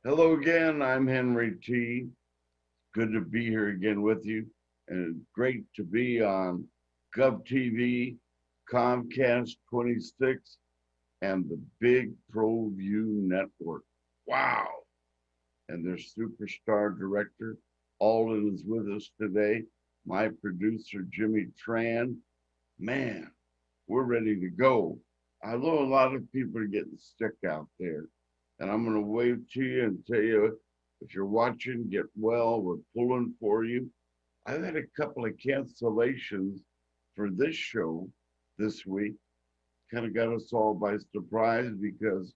Hello again. I'm Henry T. Good to be here again with you, and great to be on GovTV, Comcast 26, and the Big ProView Network. Wow! And their superstar director, Alden, is with us today. My producer, Jimmy Tran. Man, we're ready to go. I know a lot of people are getting sick out there, and I'm going to wave to you and tell you if you're watching, get well. We're pulling for you. I've had a couple of cancellations for this show this week. Kind of got us all by surprise because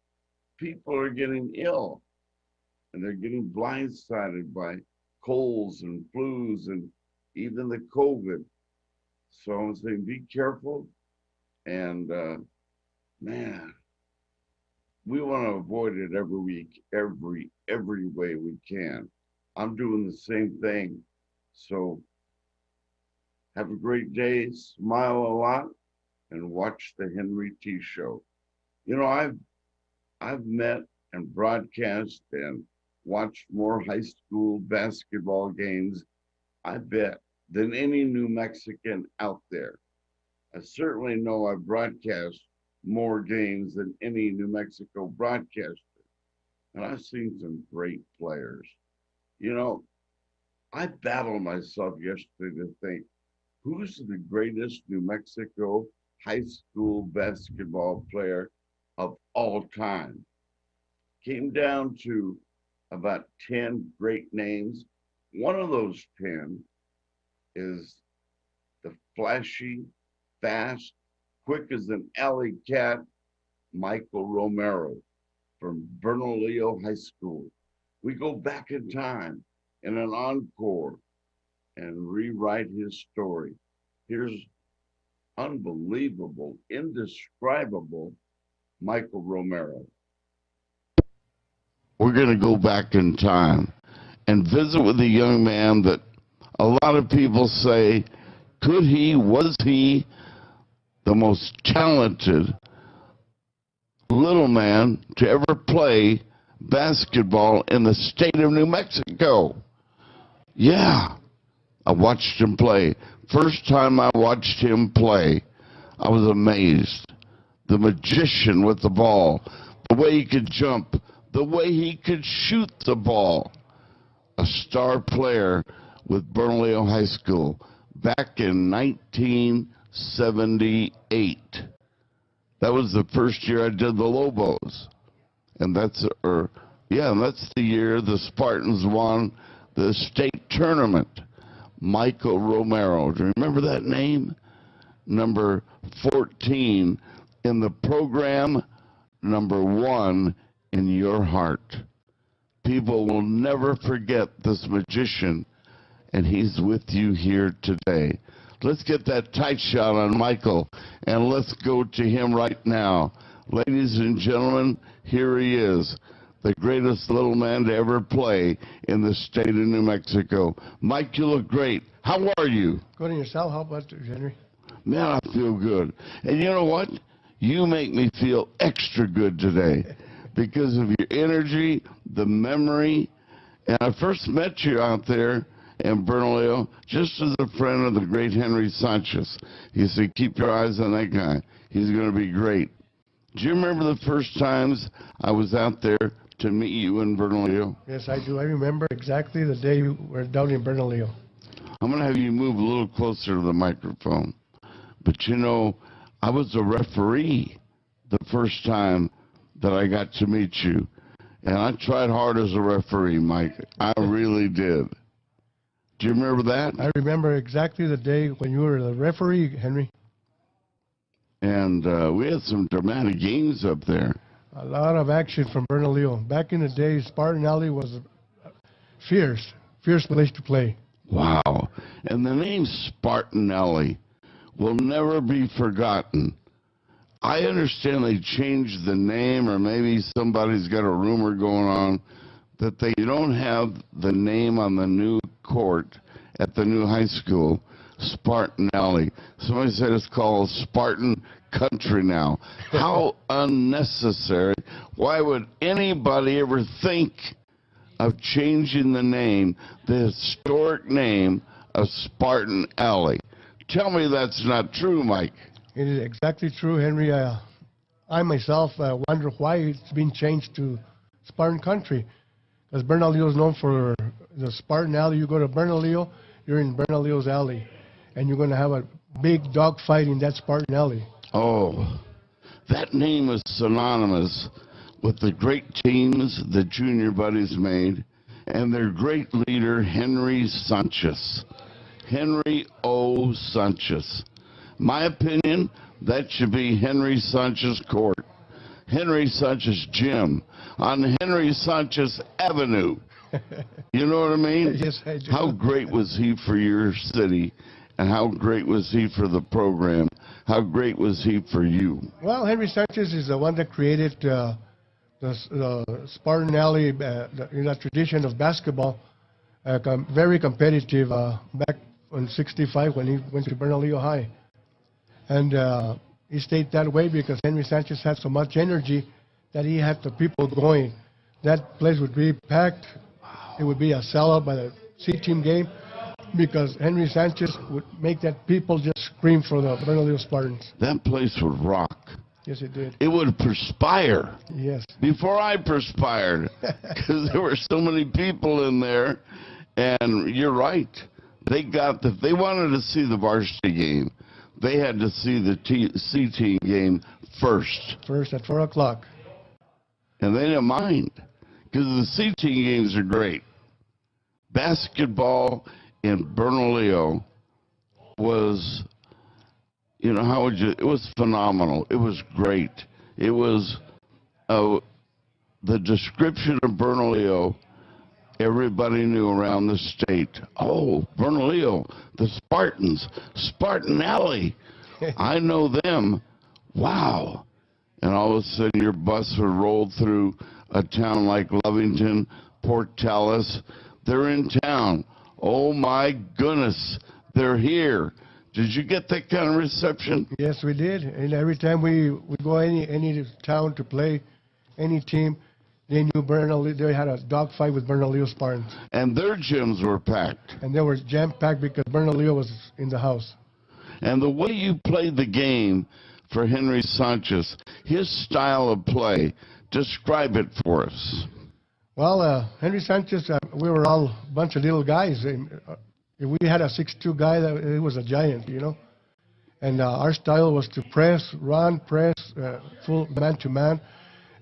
people are getting ill and they're getting blindsided by colds and flus and even the COVID. So I'm saying be careful. And man, we want to avoid it every week, every way we can. I'm doing the same thing. So have a great day, smile a lot, and watch the Henry T Show. You know, I've met and broadcast and watched more high school basketball games, I bet, than any New Mexican out there. I certainly know I broadcast more games than any New Mexico broadcaster. And I've seen some great players. You know, I battled myself yesterday to think, who's the greatest New Mexico high school basketball player of all time? Came down to about 10 great names. One of those 10 is the flashy, fast, quick as an alley cat, Michael Romero from Bernalillo High School. We go back in time in an encore and rewrite his story. Here's unbelievable, indescribable Michael Romero. We're going to go back in time and visit with a young man that a lot of people say, was he the most talented little man to ever play basketball in the state of New Mexico? Yeah, I watched him play. First time I watched him play, I was amazed. The magician with the ball, the way he could jump, the way he could shoot the ball. A star player with Bernalillo High School back in 1978. That was the first year I did the Lobos. And that's the year the Spartans won the state tournament. Michael Romero. Do you remember that name? Number 14 in the program, number 1 in your heart. People will never forget this magician, and he's with you here today. Let's get that tight shot on Michael, and let's go to him right now. Ladies and gentlemen, here he is, the greatest little man to ever play in the state of New Mexico. Mike, you look great. How are you? Good. And yourself? How about you, Henry? Man, I feel good. And you know what? You make me feel extra good today because of your energy, the memory. And I first met you out there in Bernalillo just as a friend of the great Henry Sanchez. He said, keep your eyes on that guy. He's going to be great. Do you remember the first times I was out there to meet you in Bernalillo? Yes, I do. I remember exactly the day we were down in Bernalillo. I'm going to have you move a little closer to the microphone. But you know, I was a referee the first time that I got to meet you. And I tried hard as a referee, Mike. I really did. Do you remember that? I remember exactly the day when you were the referee, Henry. And we had some dramatic games up there. A lot of action from Bernalillo. Back in the day, Spartan Alley was a fierce place to play. Wow. And the name Spartan Alley will never be forgotten. I understand they changed the name, or maybe somebody's got a rumor going on that they don't have the name on the new court at the new high school, Spartan Alley. Somebody said it's called Spartan Country now. How unnecessary. Why would anybody ever think of changing the name, the historic name of Spartan Alley. Tell me that's not true, Mike. It is exactly true, Henry. I myself wonder why it's been changed to Spartan Country. Because Bernalillo is known for the Spartan Alley. You go to Bernalillo, you're in Bernalillo's alley. And you're going to have a big dog fight in that Spartan Alley. Oh, that name is synonymous with the great teams the Junior Buddies made and their great leader, Henry Sanchez. Henry O. Sanchez. My opinion, that should be Henry Sanchez Court. Henry Sanchez Gym on Henry Sanchez Avenue. You know what I mean? Yes, I do. How great was he for your city, and how great was he for the program? How great was he for you? Well, Henry Sanchez is the one that created the Spartan Alley, in a tradition of basketball, very competitive back in '65 when he went to Bernalillo High. And he stayed that way because Henry Sanchez had so much energy that he had the people going. That place would be packed. It would be a sellout by the C-team game because Henry Sanchez would make that people just scream for the Bernalillo Spartans. That place would rock. Yes, it did. It would perspire. Yes. Before I perspired, because there were so many people in there. And you're right. They wanted to see the varsity game. They had to see the C-team game first. First at 4 o'clock. And they didn't mind, because the C-team games are great. Basketball in Bernalillo was, it was phenomenal. It was great. It was, the description of Bernalillo, everybody knew around the state. Oh, Bernalillo, the Spartans, Spartan Alley. I know them. Wow. And all of a sudden your bus would roll through a town like Lovington, Portales. They're in town. Oh my goodness, they're here. Did you get that kind of reception? Yes, we did. And every time we go any town to play, any team, they knew Bernalillo. They had a dogfight with Bernalillo Spartans. And their gyms were packed. And they were jam-packed because Bernalillo was in the house. And the way you played the game for Henry Sanchez, his style of play, describe it for us. Well, Henry Sanchez, we were all a bunch of little guys. If we had a 6'2" guy, he was a giant, And our style was to press, run, press, full man-to-man,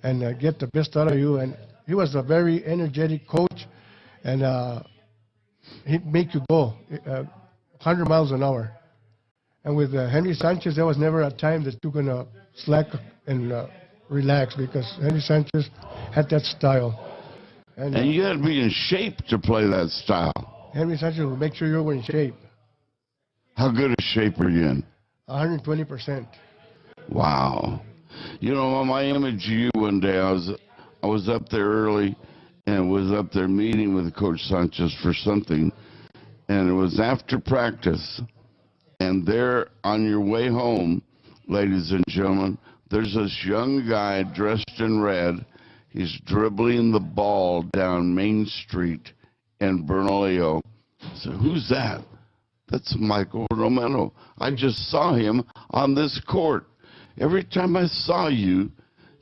and get the best out of you. And he was a very energetic coach, and he'd make you go 100 miles an hour. And with Henry Sanchez, there was never a time that you're going to slack and relax because Henry Sanchez had that style. And you had to be in shape to play that style. Henry Sanchez would make sure you were in shape. How good a shape are you in? 120%. Wow. On my image of you one day, I was up there early and was up there meeting with Coach Sanchez for something. And it was after practice. And there on your way home, ladies and gentlemen, there's this young guy dressed in red. He's dribbling the ball down Main Street in Bernalillo. So who's that? That's Michael Romero. I just saw him on this court. Every time I saw you,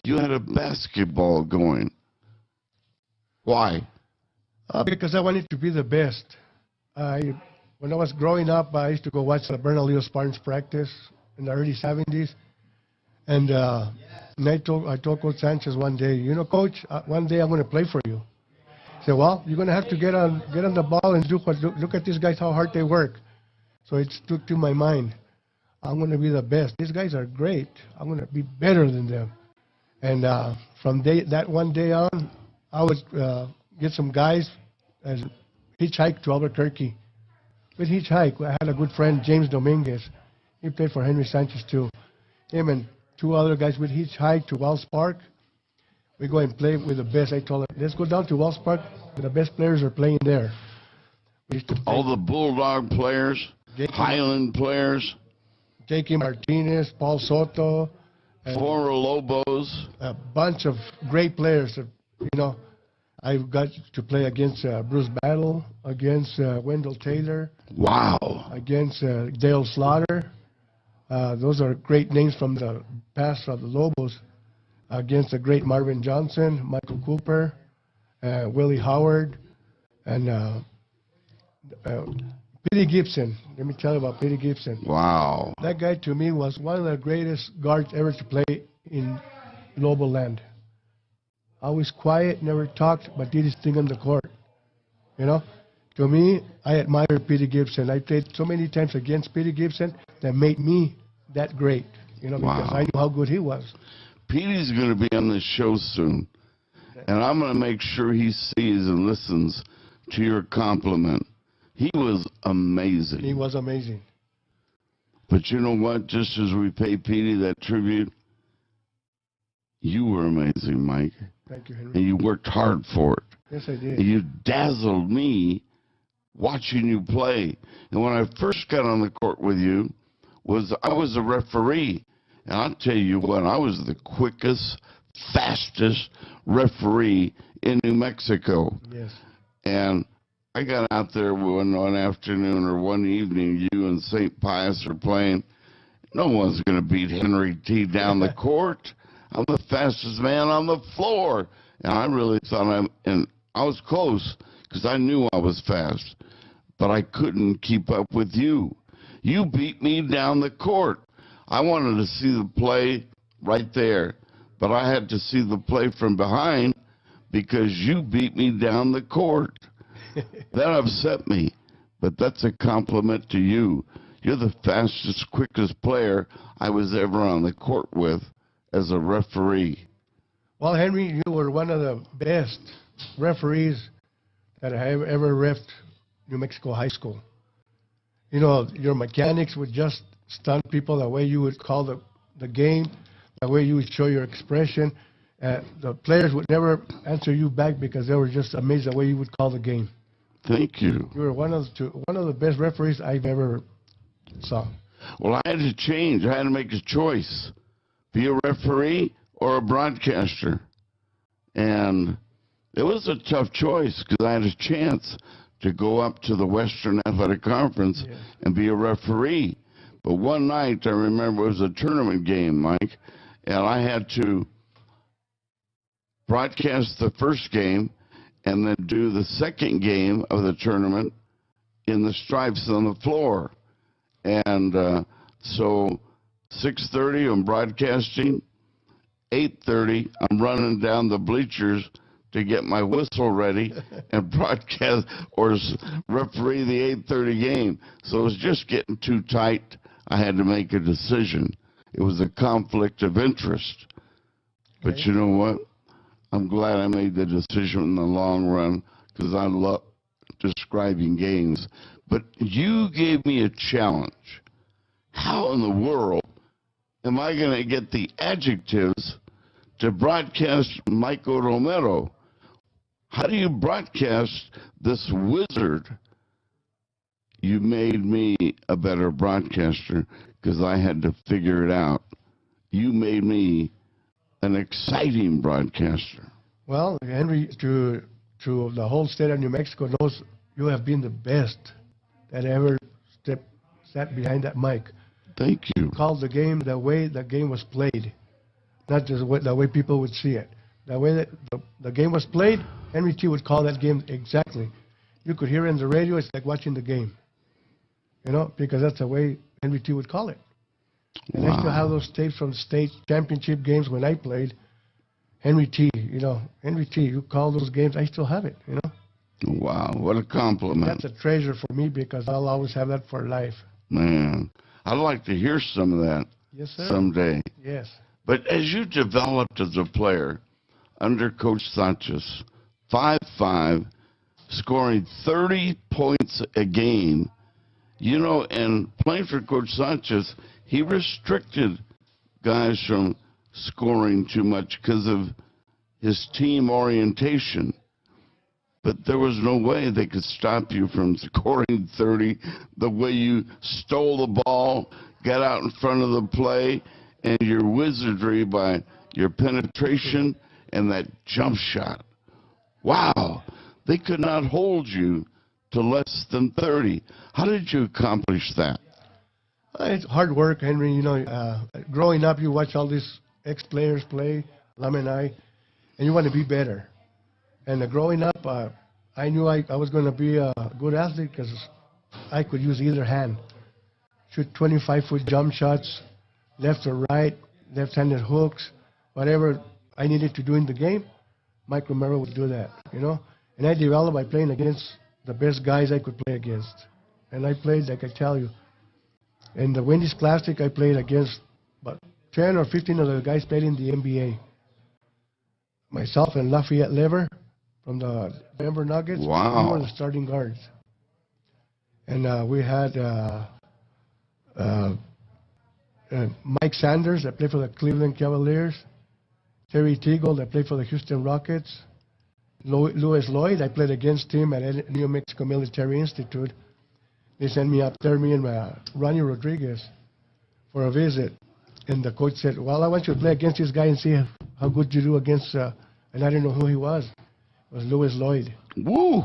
you had a basketball going. Why? Because I wanted to be the best. When I was growing up, I used to go watch the Bernalillo Spartans practice in the early '70s. And I told Coach Sanchez one day, Coach, one day I'm going to play for you. He said, well, you're going to have to get on the ball and look at these guys, how hard they work. So it stuck to my mind. I'm going to be the best. These guys are great. I'm going to be better than them. And from that one day on, I would get some guys and hitchhike to Albuquerque. With hitchhike, I had a good friend, James Dominguez. He played for Henry Sanchez too. Him and two other guys would hitchhike to Wells Park. We go and play with the best. I told them, let's go down to Wells Park. The best players are playing there. We used to play. All the Bulldog players, Highland players. J.K. Martinez, Paul Soto. Former Lobos. A bunch of great players. I got to play against Bruce Battle, against Wendell Taylor, Wow. against Dale Slaughter. Those are great names from the past of the Lobos. Against the great Marvin Johnson, Michael Cooper, Willie Howard, and Petey Gibson. Let me tell you about Petey Gibson. Wow. That guy to me was one of the greatest guards ever to play in Lobo land. Always quiet, never talked, but did his thing on the court. You know, to me, I admire Petey Gibson. I played so many times against Petey Gibson that made me that great. You know, because I knew how good he was. Petey's going to be on this show soon, and I'm going to make sure he sees and listens to your compliment. He was amazing. He was amazing. But you know what? Just as we pay Petey that tribute, you were amazing, Mike. Thank you, Henry. And you worked hard for it. Yes, I did. And you dazzled me watching you play. And when I first got on the court with you, I was a referee. And I'll tell you what, I was the quickest, fastest referee in New Mexico. Yes. And I got out there one afternoon or one evening, you and St. Pius are playing. No one's going to beat Henry T. down the court. I'm the fastest man on the floor. And I really thought and I was close because I knew I was fast. But I couldn't keep up with you. You beat me down the court. I wanted to see the play right there, but I had to see the play from behind because you beat me down the court. That upset me, but that's a compliment to you. You're the fastest, quickest player I was ever on the court with as a referee. Well, Henry, you were one of the best referees that I have ever refed New Mexico High School. You know, your mechanics would just stun people, the way you would call the game, the way you would show your expression. The players would never answer you back because they were just amazed the way you would call the game. Thank you. You were one of the best referees I've ever saw. Well, I had to change. I had to make a choice. Be a referee or a broadcaster. And it was a tough choice because I had a chance to go up to the Western Athletic Conference and be a referee. But one night, I remember it was a tournament game, Mike, and I had to broadcast the first game and then do the second game of the tournament in the stripes on the floor. And so 6:30, I'm broadcasting. 8:30, I'm running down the bleachers to get my whistle ready and broadcast or referee the 8:30 game. So it was just getting too tight. I had to make a decision. It was a conflict of interest. But you know what? I'm glad I made the decision in the long run because I love describing games. But you gave me a challenge. How in the world am I going to get the adjectives to broadcast Michael Romero? How do you broadcast this wizard? You made me a better broadcaster because I had to figure it out. You made me an exciting broadcaster. Well, Henry, to the whole state of New Mexico knows you have been the best that ever sat behind that mic. Thank you. Called the game the way the game was played, not just the way people would see it. The way that the game was played, Henry T. would call that game exactly. You could hear it in the radio, it's like watching the game. You know, because that's the way Henry T. would call it. And I still have those tapes from state championship games when I played. Henry T., Henry T., you call those games, I still have it, Wow, what a compliment. That's a treasure for me because I'll always have that for life. Man, I'd like to hear some of that someday. Yes. But as you developed as a player under Coach Sanchez, 5'5", scoring 30 points a game, and playing for Coach Sanchez, he restricted guys from scoring too much because of his team orientation. But there was no way they could stop you from scoring 30 the way you stole the ball, got out in front of the play, and your wizardry by your penetration and that jump shot. Wow. They could not hold you to less than 30. How did you accomplish that? It's hard work, Henry. Growing up, you watch all these ex-players play, alumni, and you want to be better. And growing up, I knew I was going to be a good athlete because I could use either hand. Shoot 25-foot jump shots, left or right, left-handed hooks, whatever I needed to do in the game, Mike Romero would do that, And I developed by playing against the best guys I could play against. And I played, like I tell you, in the Wendy's Classic, I played against about 10 or 15 of the guys played in the NBA. Myself and Lafayette Lever from the Denver Nuggets, Wow. we were the starting guards. And we had Mike Sanders that played for the Cleveland Cavaliers, Terry Teagle that played for the Houston Rockets, Louis Lloyd, I played against him at New Mexico Military Institute. They sent me up there, me and Ronnie Rodriguez, for a visit. And the coach said, well, I want you to play against this guy and see how good you do against, and I didn't know who he was. It was Louis Lloyd. Woo!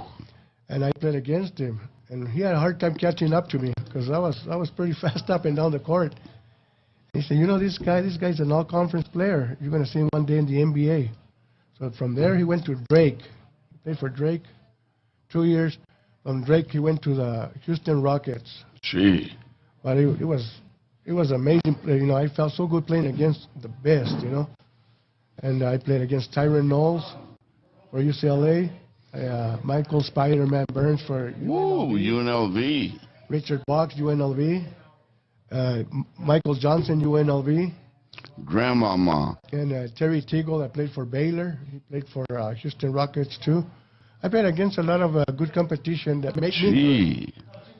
And I played against him. And he had a hard time catching up to me because I was pretty fast up and down the court. He said, this guy's an all-conference player. You're going to see him one day in the NBA. So from there, he went to Drake. He played for Drake 2 years. From Drake, he went to the Houston Rockets. Gee. But it was amazing. I felt so good playing against the best, And I played against Tyron Knowles for UCLA, Michael Spider-Man Burns for Woo, UNLV. Richard Box, UNLV, Michael Johnson, UNLV. Grandmama. And Terry Teagle, that played for Baylor. He played for Houston Rockets, too. I played against a lot of good competition that made me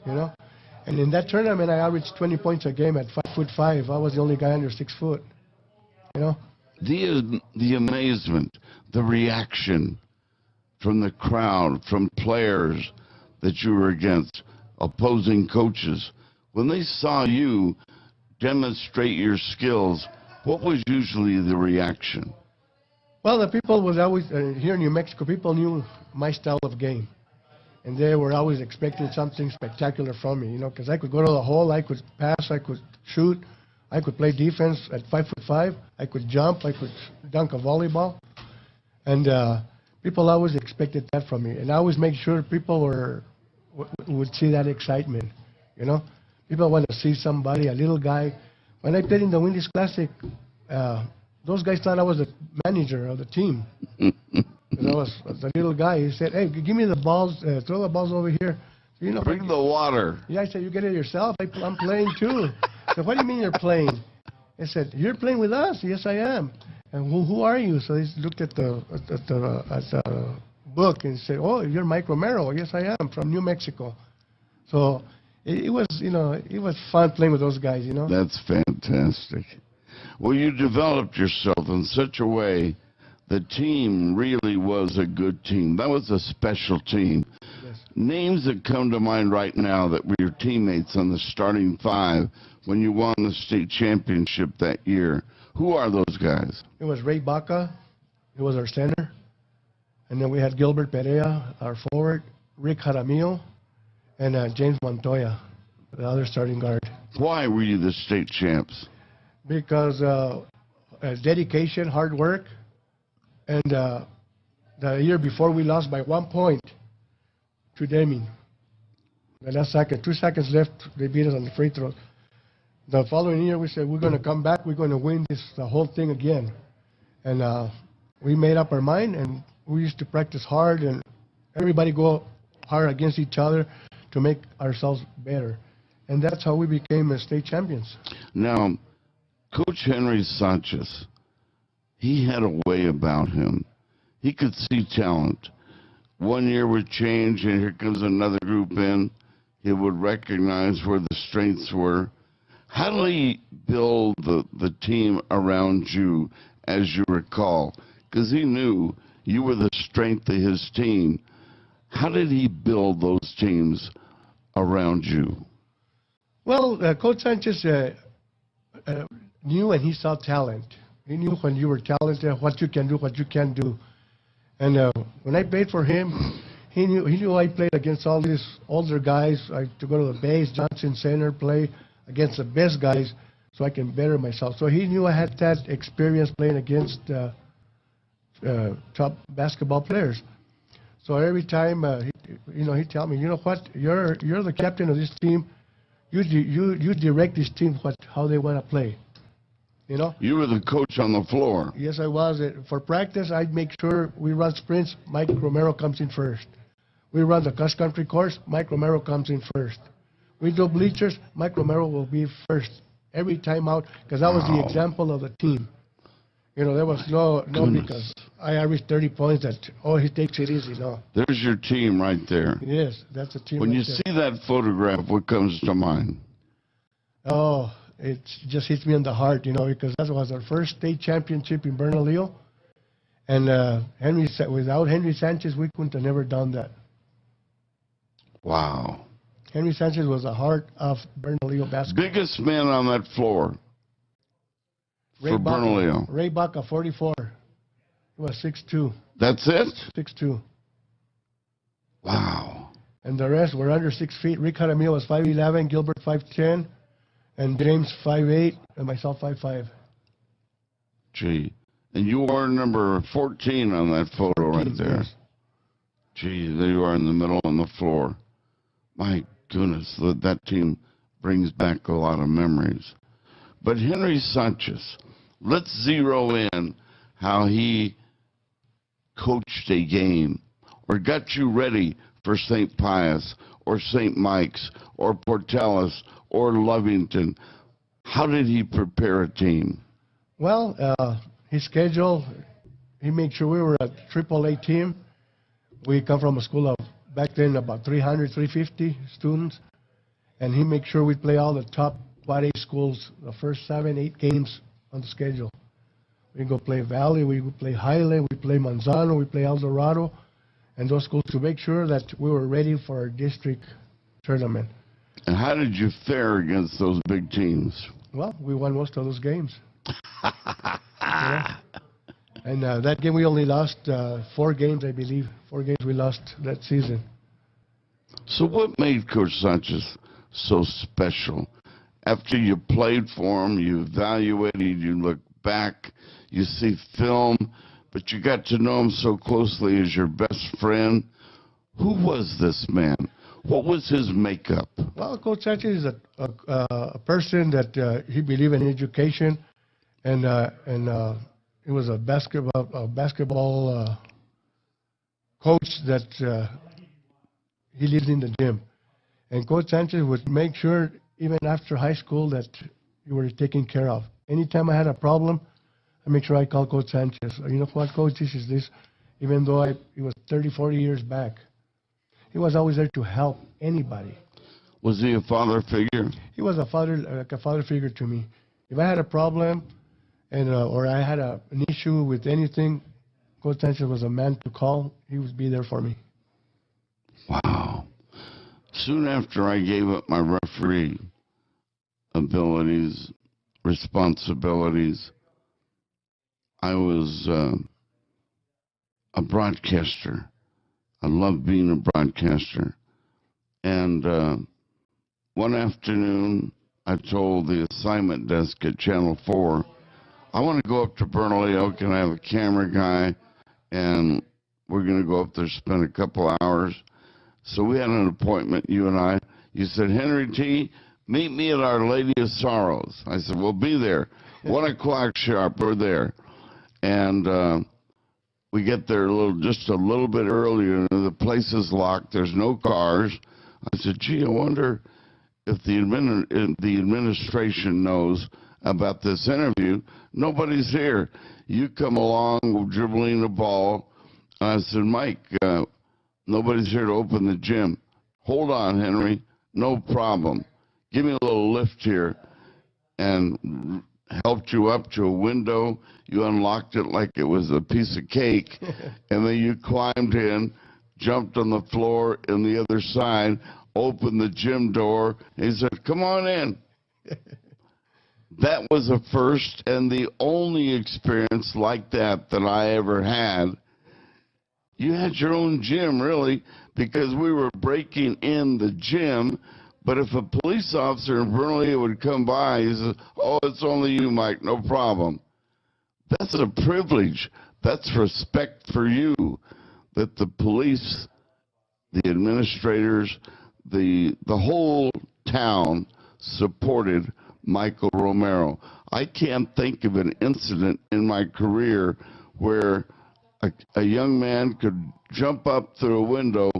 good, And in that tournament, I averaged 20 points a game at 5'5". I was the only guy under 6 foot, The amazement, the reaction from the crowd, from players that you were against, opposing coaches, when they saw you demonstrate your skills, what was usually the reaction? Well, the people was always, here in New Mexico, people knew my style of game. And they were always expecting something spectacular from me, because I could go to the hole, I could pass, I could shoot, I could play defense at 5'5", I could jump, I could dunk a volleyball. And people always expected that from me. And I always make sure people would see that excitement, People want to see somebody, a little guy. When I played in the Wendy's Classic, those guys thought I was the manager of the team. I was the little guy. He said, hey, give me the balls, throw the balls over here. So, bring the water. Yeah, I said, you get it yourself. I'm playing too. So what do you mean you're playing? I said, you're playing with us. Yes, I am. And who are you? So he looked at the book and said, oh, you're Mike Romero. Yes, I am, from New Mexico. So it was fun playing with those guys, That's fantastic. Well, you developed yourself in such a way. The team really was a good team. That was a special team. Yes. Names that come to mind right now that were your teammates on the starting five when you won the state championship that year. Who are those guys? It was Ray Baca. He was our center. And then we had Gilbert Perea, our forward, Rick Jaramillo, and James Montoya, the other starting guard. Why were you the state champs? Because dedication, hard work, and the year before we lost by 1 point to Deming. The last second, 2 seconds left, they beat us on the free throw. The following year we said, we're going to come back, we're going to win the whole thing again. And we made up our mind, and we used to practice hard, and everybody go hard against each other to make ourselves better. And that's how we became state champions. Now, Coach Henry Sanchez, he had a way about him. He could see talent. 1 year would change, and here comes another group in. He would recognize where the strengths were. How did he build the team around you, as you recall? Because he knew you were the strength of his team. How did he build those teams around you? Well, Coach Sanchez knew and he saw talent. He knew when you were talented, what you can do, what you can't do. And when I played for him, he knew I played against all these older guys. I had to go to the base, Johnson Center, play against the best guys so I can better myself. So he knew I had that experience playing against top basketball players. So every time, he'd tell me, you know what, you're the captain of this team. You direct this team how they want to play. You know? You were the coach on the floor. Yes, I was. For practice, I'd make sure we run sprints. Mike Romero comes in first. We run the cross-country course. Mike Romero comes in first. We do bleachers. Mike Romero will be first every time out because that was the example of the team. You know, there was no because I averaged 30 points that, he takes it easy. No. There's your team right there. Yes, that's a team. When right you there. see that photograph, what comes to mind? Oh, it just hits me in the heart, because that was our first state championship in Bernalillo. And without Henry Sanchez, we couldn't have never done that. Wow. Henry Sanchez was the heart of Bernalillo basketball. Biggest man on that floor Ray for Baca, Bernalillo. Ray Baca, 44. He was 6'2". That's it? 6'2". Wow. And the rest were under 6 feet. Rick Jaramillo was 5'11", Gilbert 5'10", and James 5'8", and myself 5'5". Gee. And you were number 14 on that photo right there. Yes. Gee, there you are in the middle on the floor. My goodness, that team brings back a lot of memories. But Henry Sanchez, let's zero in how he coached a game or got you ready for St. Pius or St. Mike's or Portales or Lovington. How did he prepare a team? Well, his schedule, he made sure we were a AAA team. We come from a school of, back then, about 300, 350 students. And he made sure we'd play all the top Quad A schools, the first 7, 8 games on the schedule. We go play Valley, we would play Highland, we play Manzano, we play El Dorado, and those schools to make sure that we were ready for our district tournament. And how did you fare against those big teams? Well, we won most of those games. And that game we only lost 4 games, I believe. 4 games we lost that season. So what made Coach Sanchez so special? After you played for him, you evaluated, you look back, you see film, but you got to know him so closely as your best friend. Who was this man? What was his makeup? Well, Coach Sanchez is a person that he believed in education, and he was a basketball coach that he lived in the gym. And Coach Sanchez would make sure, even after high school, that you were taken care of. Anytime I had a problem, I make sure I call Coach Sanchez. You know what, Coach, this is this. Even though it was 30, 40 years back, he was always there to help anybody. Was he a father figure? He was like a father figure to me. If I had a problem, or I had an issue with anything, Coach Sanchez was a man to call. He would be there for me. Wow. Soon after I gave up my referee abilities, responsibilities, I was a broadcaster. I loved being a broadcaster. And one afternoon, I told the assignment desk at Channel 4, I want to go up to Bernalillo. Can I have a camera guy? And we're going to go up there, spend a couple hours. So we had an appointment, you and I. You said, Henry T., meet me at Our Lady of Sorrows. I said, we'll be there. 1 o'clock sharp, we're there. And we get there just a little bit earlier. The place is locked. There's no cars. I said, gee, I wonder if the administration knows about this interview. Nobody's here. You come along dribbling the ball. I said, Mike, nobody's here to open the gym. Hold on, Henry. No problem. Give me a little lift here. And helped you up to a window. You unlocked it like it was a piece of cake. And then you climbed in, jumped on the floor in the other side, opened the gym door. And he said, come on in. That was the first and the only experience like that I ever had. You had your own gym, really, because we were breaking in the gym. But if a police officer in Bernalillo would come by, he says, "Oh, it's only you, Mike, no problem." That's a privilege. That's respect for you, that the police, the administrators, the whole town supported Michael Romero. I can't think of an incident in my career where a young man could jump up through a window.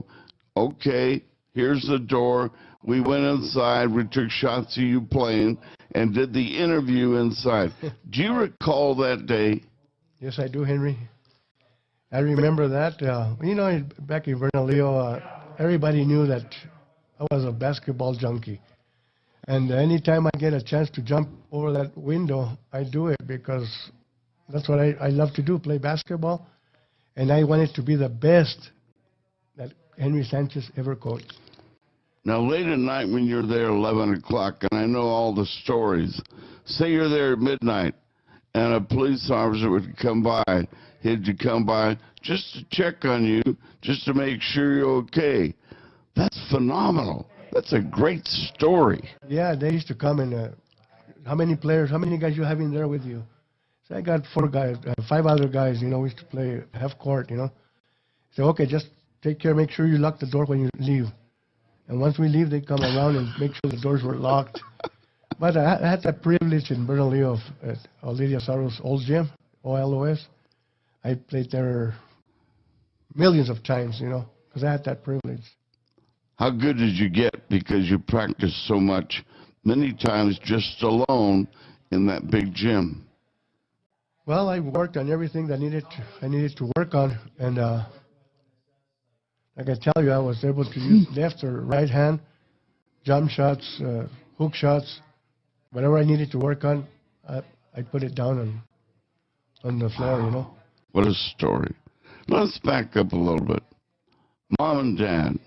Okay, here's the door. We went inside. We took shots of you playing and did the interview inside. Do you recall that day? Yes, I do, Henry. I remember that. Back in Bernalillo, everybody knew that I was a basketball junkie. And anytime I get a chance to jump over that window, I do it because that's what I love to do, play basketball. And I wanted to be the best that Henry Sanchez ever coached. Now, late at night when you're there 11 o'clock, and I know all the stories, say you're there at midnight, and a police officer would come by, he'd come by just to check on you, just to make sure you're okay. That's phenomenal. That's a great story. Yeah, they used to come and, how many guys you have in there with you? So I got 4 guys, 5 other guys, we used to play half court, So, okay, just take care, make sure you lock the door when you leave. And once we leave, they come around and make sure the doors were locked. But I had that privilege in Bernalillo at Lidia Saro's old gym, OLOS. I played there millions of times, because I had that privilege. How good did you get because you practiced so much, many times just alone in that big gym? Well, I worked on everything that I needed to work on, and I can tell you, I was able to use left or right hand, jump shots, hook shots, whatever I needed to work on, I put it down on the floor, What a story. Let's back up a little bit. Mom and Dad.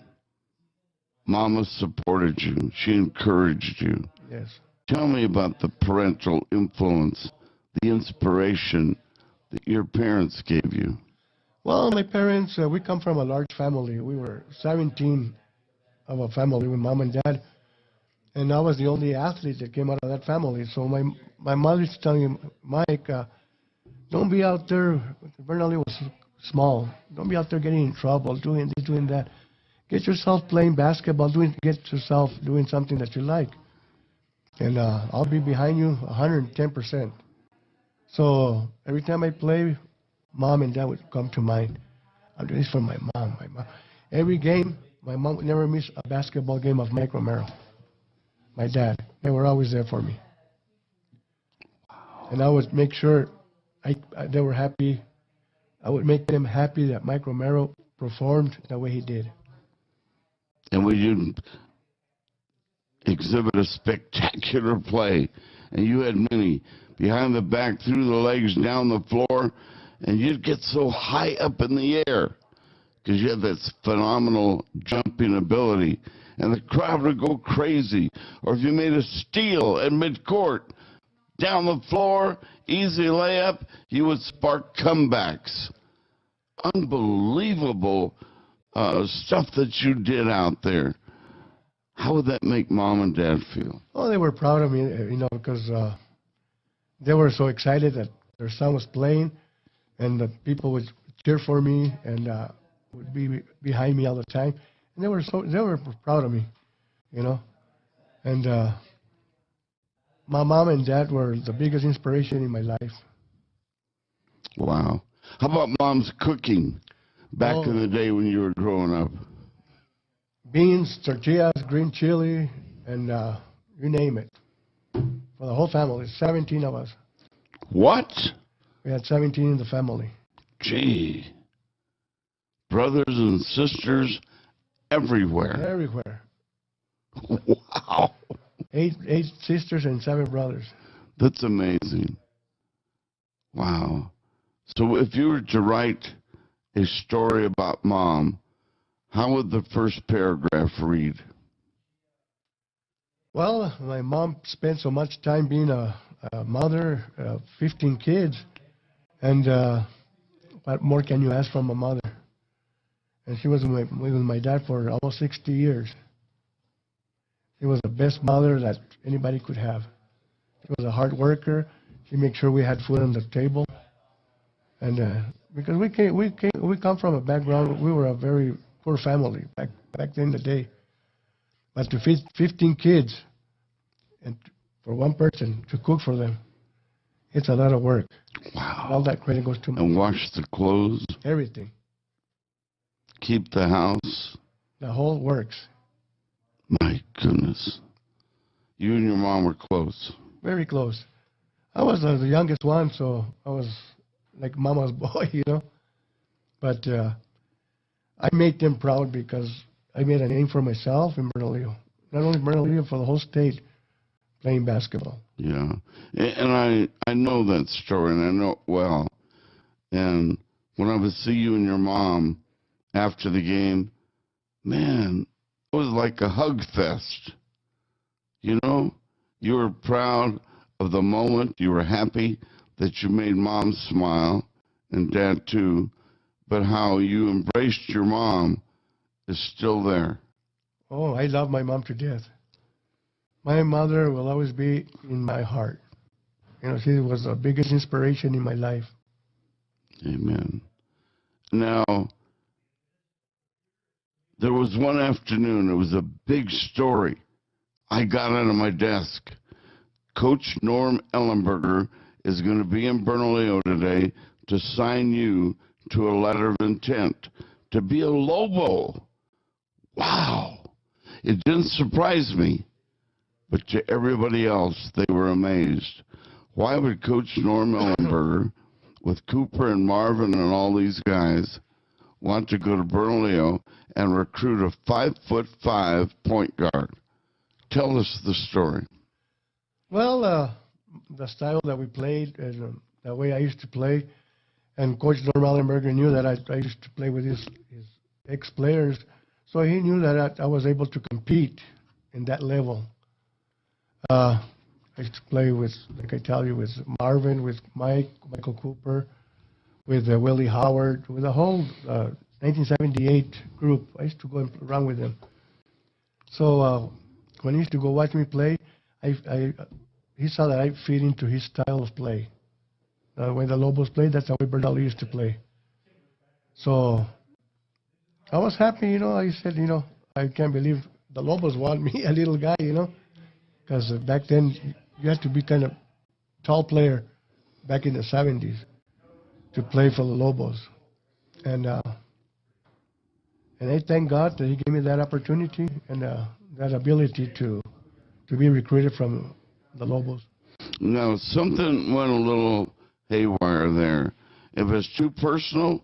Mama supported you. She encouraged you. Yes. Tell me about the parental influence, the inspiration that your parents gave you. Well, my parents, we come from a large family. We were 17 of a family with mom and dad. And I was the only athlete that came out of that family. So my mother used to tell me, Mike, don't be out there. Bernalillo was small. Don't be out there getting in trouble, doing this, doing that. Get yourself playing basketball. Get yourself doing something that you like. And I'll be behind you 110%. So every time I play, Mom and Dad would come to mind. I'll do this for my mom. Every game, my mom would never miss a basketball game of Mike Romero. My dad, they were always there for me. And I would make sure they were happy. I would make them happy that Mike Romero performed the way he did. And when you exhibit a spectacular play, and you had many, behind the back, through the legs, down the floor, and you'd get so high up in the air because you had that phenomenal jumping ability, and the crowd would go crazy. Or if you made a steal at midcourt, down the floor, easy layup, you would spark comebacks. Unbelievable stuff that you did out there. How would that make Mom and Dad feel? Oh, they were proud of me, because they were so excited that their son was playing, and the people would cheer for me and would be behind me all the time. And they were proud of me, And my mom and dad were the biggest inspiration in my life. Wow. How about Mom's cooking back in the day when you were growing up? Beans, tortillas, green chili, and you name it. For the whole family, 17 of us. What? We had 17 in the family. Gee. Brothers and sisters everywhere. Everywhere. Wow. 8 sisters and 7 brothers. That's amazing. Wow. So if you were to write a story about Mom, how would the first paragraph read? Well, my mom spent so much time being a mother, 15 kids, and what more can you ask from a mother? and she was with my dad for almost 60 years. She was the best mother that anybody could have. She was a hard worker. She made sure we had food on the table, and because we come from a background, we were a very poor family back in the day. But to feed 15 kids and for one person to cook for them, it's a lot of work. Wow. All that credit goes to And wash the clothes, everything. keep the house. The whole works. My goodness. You and your mom were close. Very close. I was the youngest one, so I was like mama's boy, you know. But I made them proud because I made a name for myself in Bernalillo. Not only Bernalillo, for the whole state playing basketball. Yeah. And I know that story, and I know it well. And when I would see you and your mom after the game, man, it was like a hug fest. You know, you were proud of the moment. You were happy that you made mom smile, and dad too. But how you embraced your mom is still there. Oh, I love my mom to death. My mother will always be in my heart. You know, she was the biggest inspiration in my life. Amen. Now, there was one afternoon, it was a big story. I got out of my desk. Coach Norm Ellenberger is going to be in Bernalillo today to sign you to a letter of intent to be a Lobo. Wow. It didn't surprise me, but to everybody else, they were amazed. Why would Coach Norm Ellenberger, with Cooper and Marvin and all these guys, want to go to Bernalillo and recruit a 5'5" point guard? Tell us the story. Well, the style that we played and the way I used to play, and Coach Norm Ellenberger knew that I used to play with his ex-players, so he knew that I was able to compete in that level. I used to play with, like I tell you, with Marvin, with Michael Cooper, with Willie Howard, with the whole 1978 group. I used to go around with them. So when he used to go watch me play, he saw that I fit into his style of play. The way the Lobos played, that's the way Bernalillo used to play. So I was happy, you know. I said, you know, I can't believe the Lobos want me, a little guy, you know. Because back then, you had to be kind of tall player back in the 70s to play for the Lobos. And I thank God that he gave me that opportunity and that ability to be recruited from the Lobos. Now, something went a little haywire there. If it's too personal,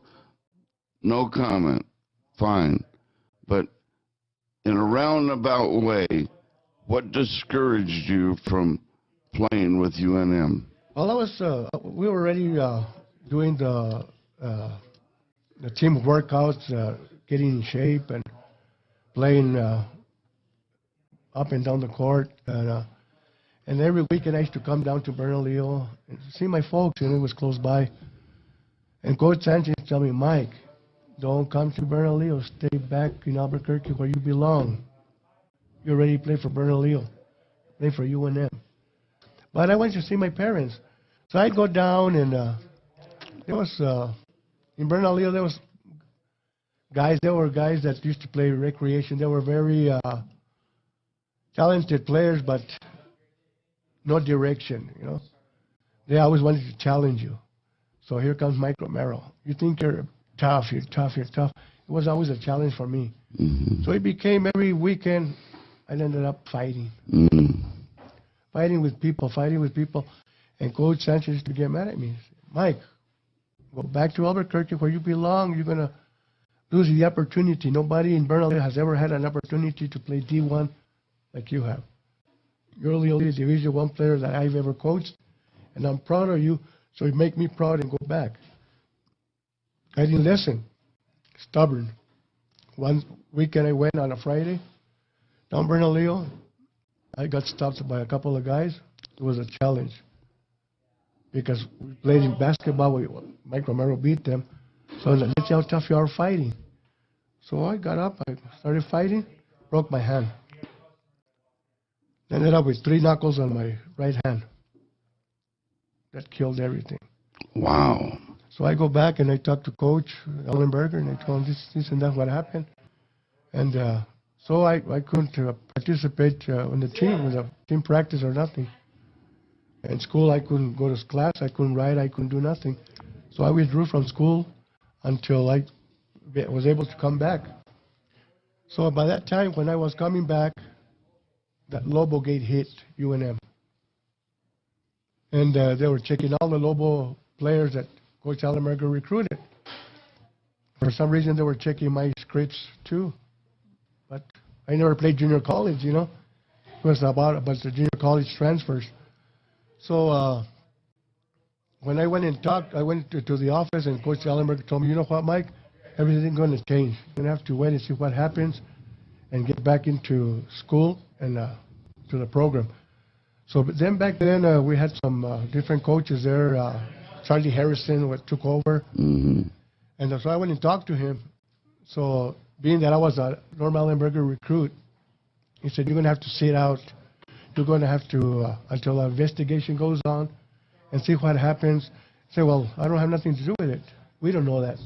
no comment. Fine. But in a roundabout way, what discouraged you from playing with UNM? Well, we were already doing the team workouts, getting in shape and playing up and down the court. And every weekend I used to come down to Bernalillo and see my folks, and it was close by. And Coach Sanchez told me, Mike, don't come to Bernalillo. Stay back in Albuquerque where you belong. You're ready to play for Bernalillo, play for UNM. But I went to see my parents. So I'd go down, and there was, in Bernalillo, there were guys that used to play recreation. They were very talented players, but no direction, you know. They always wanted to challenge you. So here comes Mike Romero. You think you're tough, you're tough, you're tough. It was always a challenge for me. Mm-hmm. So it became every weekend, I ended up fighting. Mm-hmm. Fighting with people. And Coach Sanchez used to get mad at me. Mike, go back to Albuquerque where you belong. You're going to lose the opportunity. Nobody in Bernalillo has ever had an opportunity to play D1 like you have. You're the only Division I player that I've ever coached, and I'm proud of you, so you make me proud and go back. I didn't listen. Stubborn. One weekend I went on a Friday, down Bernalillo. I got stopped by a couple of guys. It was a challenge. Because we played in basketball, Mike Romero beat them. So let's see how tough you are fighting. So I got up, I started fighting, broke my hand. Ended up with 3 knuckles on my right hand. That killed everything. Wow. So I go back and I talk to Coach Ellenberger and I told him this and that's what happened. And so I couldn't participate in the team practice or nothing. In school, I couldn't go to class, I couldn't write, I couldn't do nothing. So I withdrew from school until I was able to come back. So by that time, when I was coming back, that Lobo gate hit UNM. And they were checking all the Lobo players that Coach Ellenberger recruited. For some reason, they were checking my scripts too. But I never played junior college, you know. It was about a bunch of junior college transfers. So when I went and talked, I went to the office and Coach Ellenberger told me, you know what, Mike, everything's going to change. You're going to have to wait and see what happens and get back into school and to the program. So but then back then we had some different coaches there. Charlie Harrison took over. Mm-hmm. And so I went and talked to him. So being that I was a Norm Ellenberger recruit, he said, you're going to have to sit out. You're going to have to, until the investigation goes on and see what happens. I said, well, I don't have nothing to do with it. We don't know that.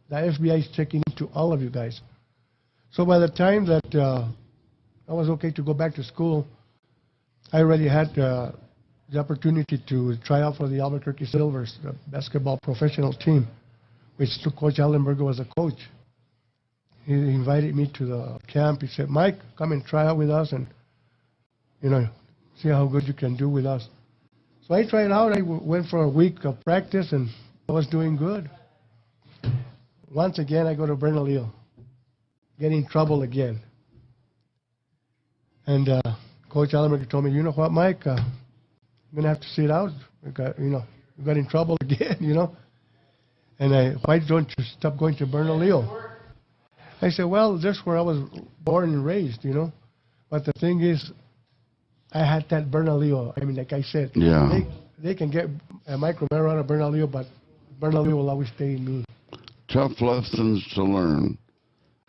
The FBI is checking into all of you guys. So by the time that I was okay to go back to school, I already had the opportunity to try out for the Albuquerque Silvers, the basketball professional team, which Coach Ellenberger was a coach. He invited me to the camp. He said, Mike, come and try out with us and, you know, see how good you can do with us. So I tried out. I went for a week of practice, and I was doing good. Once again, I go to Bernalillo, get in trouble again. And Coach Ellenberger told me, you know what, Mike, I'm going to have to sit out. You got in trouble again, you know. And why don't you stop going to Bernalillo? I said, well, that's where I was born and raised, you know. But the thing is, I had that Bernalillo. I mean, like I said, Yeah. they can get Mike Romero out of Bernalillo, but Bernalillo will always stay in me. Tough lessons to learn,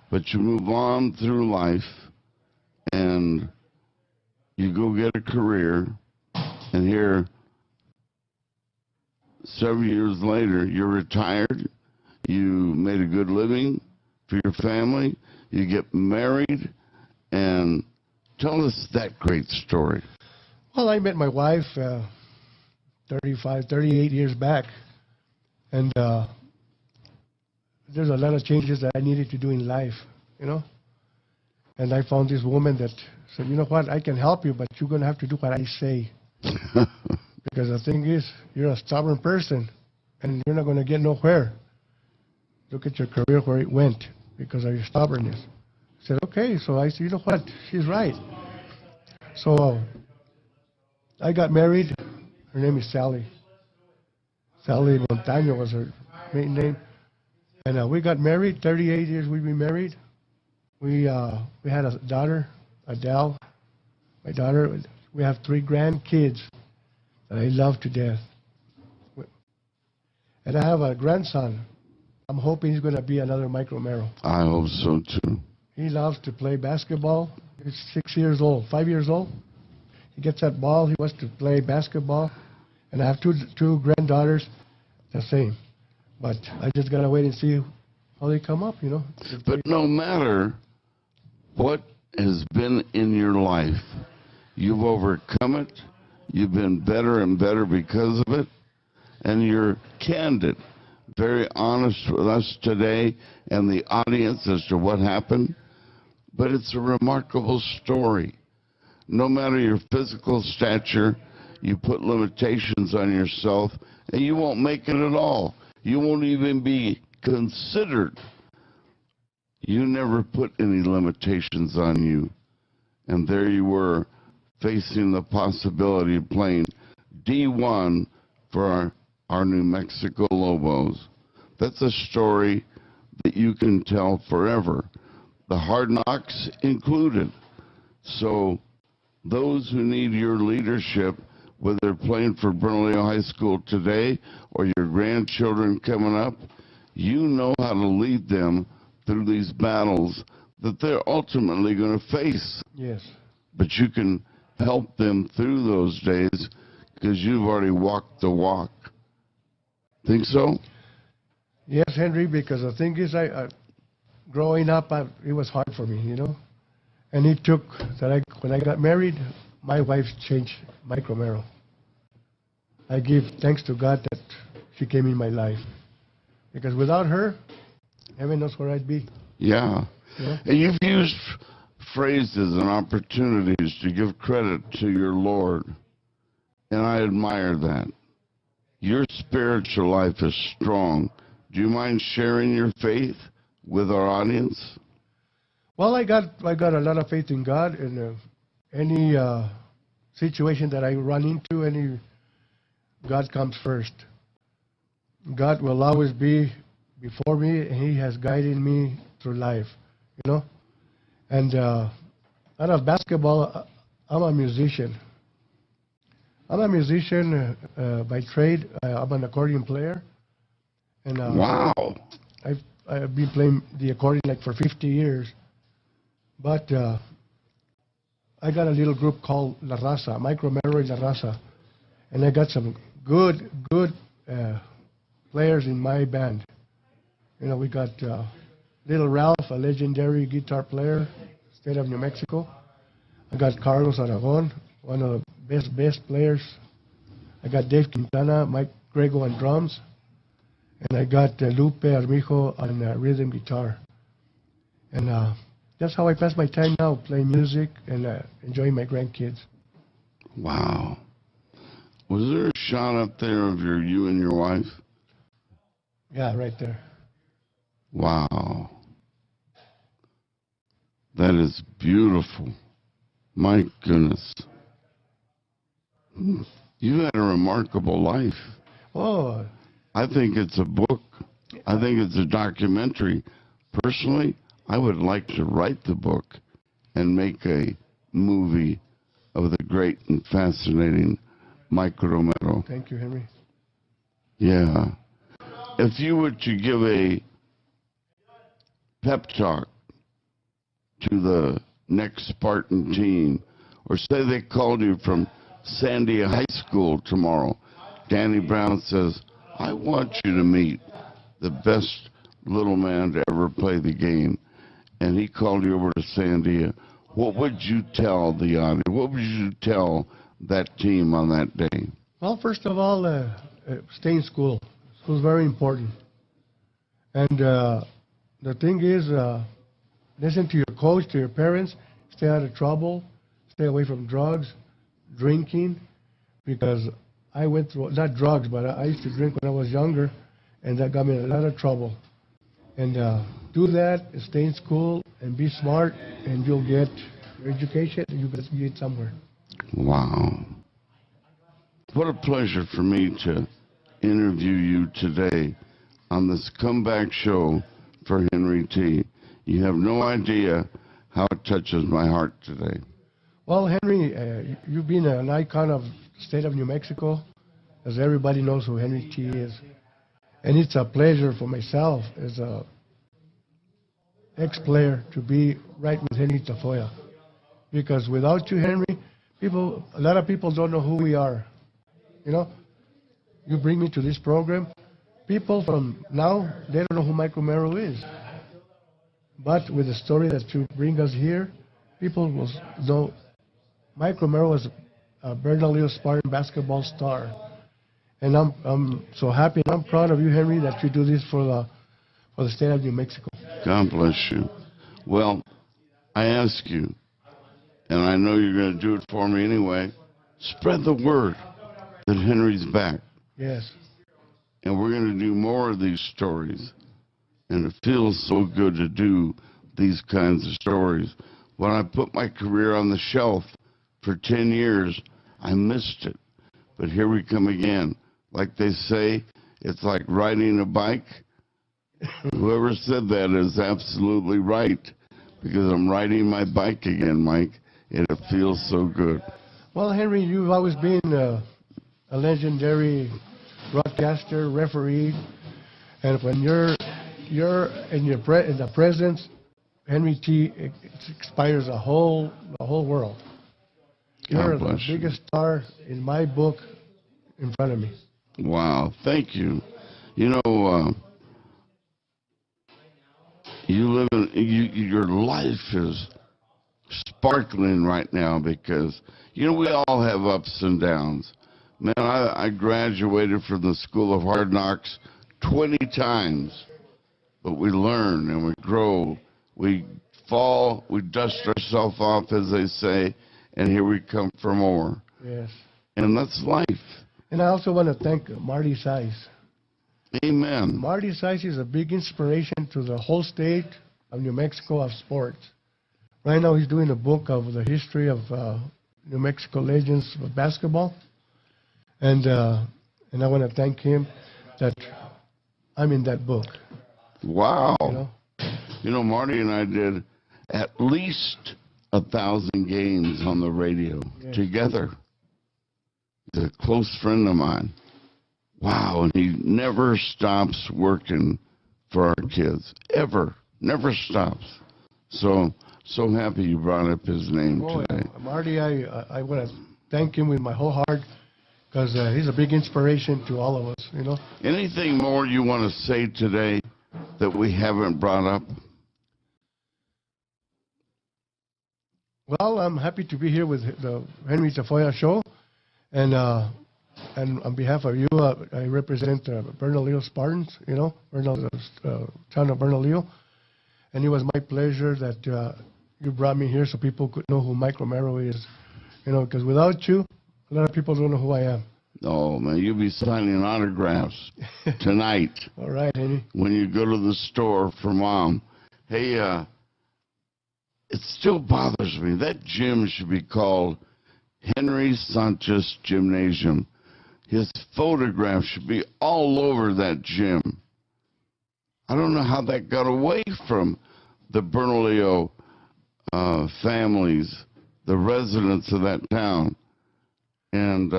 but you move on through life and you go get a career, and here, several years later, you're retired, you made a good living for your family, you get married, and tell us that great story. Well, I met my wife 38 years back, and there's a lot of changes that I needed to do in life, you know. And I found this woman that said, you know what, I can help you, but you're going to have to do what I say. Because the thing is, you're a stubborn person, and you're not going to get nowhere. Look at your career where it went because of your stubbornness. I said, okay. So I said, you know what, she's right. So I got married. Her name is Sally. Sally Montaño was her maiden name. And we got married, 38 years we've been married. We had a daughter, Adele, my daughter. We have 3 grandkids that I love to death. And I have a grandson. I'm hoping he's going to be another Mike Romero. I hope so, too. He loves to play basketball. He's 5 years old. He gets that ball. He wants to play basketball. And I have two granddaughters, the same. But I just got to wait and see how they come up, you know. But no matter what has been in your life, you've overcome it. You've been better and better because of it. And you're candid, very honest with us today and the audience as to what happened. But it's a remarkable story. No matter your physical stature, you put limitations on yourself, and you won't make it at all. You won't even be considered. You never put any limitations on you. And there you were, facing the possibility of playing D1 for our New Mexico Lobos. That's a story that you can tell forever, the hard knocks included. So those who need your leadership, whether they're playing for Bernalillo High School today or your grandchildren coming up, you know how to lead them through these battles that they're ultimately going to face. Yes. But you can help them through those days because you've already walked the walk. Think so? Yes, Henry, because the thing is, growing up, it was hard for me, you know. And it took when I got married, my wife changed Mike Romero. I give thanks to God that she came in my life. Because without her, heaven knows where I'd be. Yeah. Yeah. And you've used phrases and opportunities to give credit to your Lord. And I admire that. Your spiritual life is strong. Do you mind sharing your faith with our audience? Well, I got a lot of faith in God, and any situation that I run into, God comes first. God will always be before me, and He has guided me through life, you know. And out of basketball, I'm a musician. I'm a musician by trade. I'm an accordion player. And Wow. I've been playing the accordion like for 50 years. But I got a little group called La Raza, Mike Romero and La Raza. And I got some good players in my band. You know, we got Little Ralph, a legendary guitar player, state of New Mexico. I got Carlos Aragon, one of the best players. I got Dave Quintana, Mike Grego on drums. And I got Lupe Armijo on rhythm guitar. And that's how I pass my time now, playing music and enjoying my grandkids. Wow. Was there a shot up there of you and your wife? Yeah, right there. Wow. That is beautiful. My goodness. You had a remarkable life. Oh, I think it's a book. I think it's a documentary. Personally, I would like to write the book and make a movie of the great and fascinating Mike Romero. thank you, Henry. Yeah. If you were to give a pep talk to the next Spartan team, or say they called you from Sandia High School tomorrow, Danny Brown says, I want you to meet the best little man to ever play the game, and he called you over to Sandia, what would you tell the audience? What would you tell that team on that day? Well, first of all, stay in school. School's very important. And the thing is, listen to your coach, to your parents, stay out of trouble, stay away from drugs, drinking, because I went through, not drugs, but I used to drink when I was younger, and that got me in a lot of trouble. And do that, and stay in school, and be smart, and you'll get your education, and you'll get somewhere. Wow. What a pleasure for me to interview you today on this comeback show for Henry T. You have no idea how it touches my heart today. Well, Henry, you've been an icon of the state of New Mexico, as everybody knows who Henry T. is. And it's a pleasure for myself as a ex-player to be right with Henry Tafoya. Because without you, Henry, a lot of people don't know who we are. You know, you bring me to this program. People from now, they don't know who Mike Romero is. But with the story that you bring us here, people will know Mike Romero was a Bernalillo Spartan basketball star. And I'm so happy and I'm proud of you, Henry, that you do this for the state of New Mexico. God bless you. Well, I ask you, and I know you're going to do it for me anyway, spread the word that Henry's back. Yes. And we're going to do more of these stories. And it feels so good to do these kinds of stories. When I put my career on the shelf for 10 years, I missed it. But here we come again. Like they say, it's like riding a bike. Whoever said that is absolutely right, because I'm riding my bike again, Mike, and it feels so good. Well, Henry, you've always been a legendary broadcaster, referee, and when you're you're in in the presence, Henry T. It inspires the whole world. You're God the bless you. biggest star in my book in front of me. Wow, thank you. You know, you live in your life is sparkling right now because we all have ups and downs. Man, I graduated from the School of Hard Knocks 20 times, but we learn and we grow. We fall, we dust ourselves off, as they say, and here we come for more. Yes. And that's life. And I also want to thank Marty Size. Amen. Marty Size is a big inspiration to the whole state of New Mexico of sports. Right now he's doing a book of the history of New Mexico legends of basketball. And I want to thank him that I'm in that book. Wow. You know? Marty and I did at least 1,000 games on the radio together. He's a close friend of mine. Wow, and he never stops working for our kids. Ever. Never stops. So happy you brought up his name today. Marty, I want to thank him with my whole heart because he's a big inspiration to all of us, Anything more you want to say today that we haven't brought up? Well, I'm happy to be here with the Henry Tafoya show. And on behalf of you, I represent Bernalillo Spartans, town of Bernalillo. And it was my pleasure that you brought me here so people could know who Mike Romero is. Because without you, a lot of people don't know who I am. Oh, man, you'll be signing autographs tonight. All right, Henry. When you go to the store for Mom. Hey, it still bothers me. That gym should be called Henry Sanchez Gymnasium. His photograph should be all over that gym. I don't know how that got away from the Bernalillo families, the residents of that town. And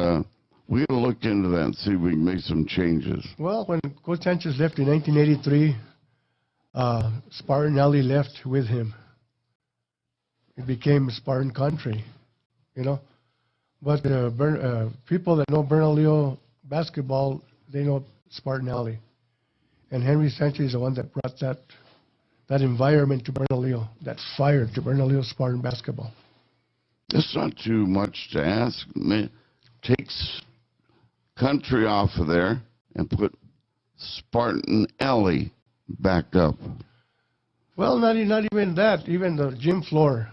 we got to look into that and see if we can make some changes. Well, when Coach Sanchez left in 1983, Spartan Alley left with him. It became Spartan country, But people that know Bernalillo basketball, they know Spartan Alley. And Henry Sanchez is the one that brought that environment to Bernalillo, that fire to Bernalillo Spartan basketball. That's not too much to ask. Take country off of there and put Spartan Alley back up. Well, not even that. Even the gym floor.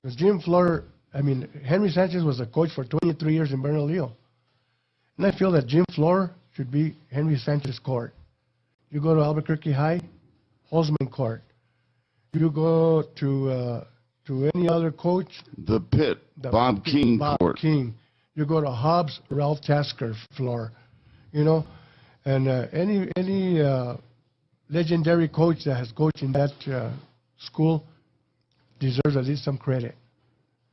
The gym floor, Henry Sanchez was a coach for 23 years in Bernalillo. And I feel that gym floor should be Henry Sanchez court. You go to Albuquerque High, Holzman court. You go to any other coach. The pit, Bob King court. King. You go to Hobbs, Ralph Tasker floor. And any legendary coach that has coached in that school deserves at least some credit.